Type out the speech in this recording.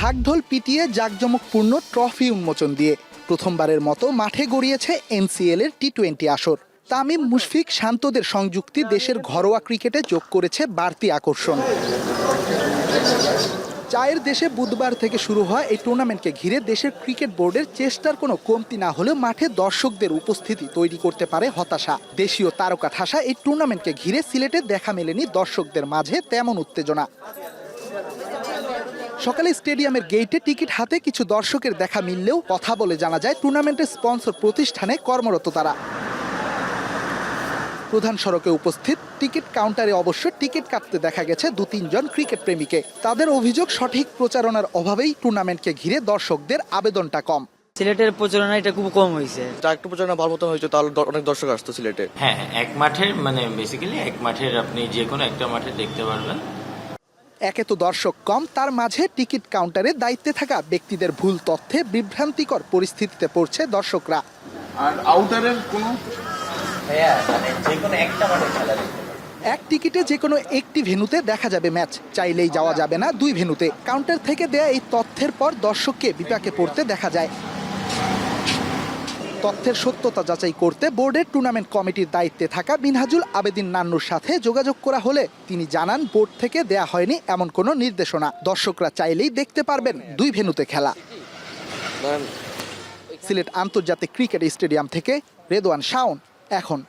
ঢাকঢোল পিটিয়ে জাঁকজমকপূর্ণ ট্রফি উন্মোচন দিয়ে প্রথমবারের মতো মাঠে গড়িয়েছে এনসিএল এর টি-20 আসর। তামিম, মুশফিক, শান্তদের সংযুক্তি দেশের ঘরোয়া ক্রিকেটে যোগ করেছে বাড়তি আকর্ষণ। চায়ের দেশে বুধবার থেকে শুরু হওয়া এই টুর্নামেন্টকে ঘিরে দেশের ক্রিকেট বোর্ডের চেষ্টার কোনো কমতি না হলেও মাঠে দর্শকদের উপস্থিতি তৈরি করতে পারে হতাশা। দেশীয় তারকা ঠাসা এই টুর্নামেন্টকে ঘিরে সিলেটে দেখা মেলেনি দর্শকদের মাঝে তেমন উত্তেজনা। সকালে স্টেডিয়ামের গেইটে টিকিট হাতে কিছু দর্শকের দেখা মিললেও কথা বলে জানা যায় টুর্নামেন্টের স্পন্সর প্রতিষ্ঠানে কর্মরত তারা। প্রধান সড়কে উপস্থিত টিকিট কাউন্টারে অবশ্য টিকিট কাটতে দেখা গেছে 2-3 জন ক্রিকেট প্রেমীকে। তাদের অভিযোগ, সঠিক প্রচারণার অভাবেই টুর্নামেন্টকে ঘিরে দর্শকদের আবেদনটা কম। সিলেটের প্রচারণা এটা খুব কম হয়েছে। একটু প্রচারণা ভালো মতো হয়েছে, তাহলে অনেক দর্শক আসতো সিলেটে। হ্যাঁ, এক মাঠের বেসিক্যালি এক মাঠের আপনি যে কোনো একটা মাঠে দেখতে পারবেন। একে তো দর্শক কম, তার মাঝে টিকিট কাউন্টারে দায়িত্বে থাকা ব্যক্তিদের ভুল তথ্যে বিভ্রান্তিকর পরিস্থিতিতে পড়ছে দর্শকরা। আর আউটারের কোনো এক টিকিটে যে কোনো একটি ভেন্যুতে দেখা যাবে ম্যাচ, চাইলেই যাওয়া যাবে না 2 ভেন্যুতে। কাউন্টার থেকে দেয়া এই তথ্যের পর দর্শককে বিপাকে পড়তে দেখা যায়। তথ্যের সত্যতা যাচাই করতে বোর্ডের টুর্নামেন্ট কমিটির দায়িত্বে থাকা মিনহাজুল আবেদিন নান্নুর সাথে যোগাযোগ করা হলে তিনি জানান বোর্ড থেকে দেয়া হয়নি এমন কোনো নির্দেশনা। দর্শকরা চাইলেই দেখতে পারবেন 2 ভেন্যুতে খেলা। সিলেট আন্তর্জাতিক ক্রিকেট স্টেডিয়াম থেকে রেদওয়ান শাওন, এখন।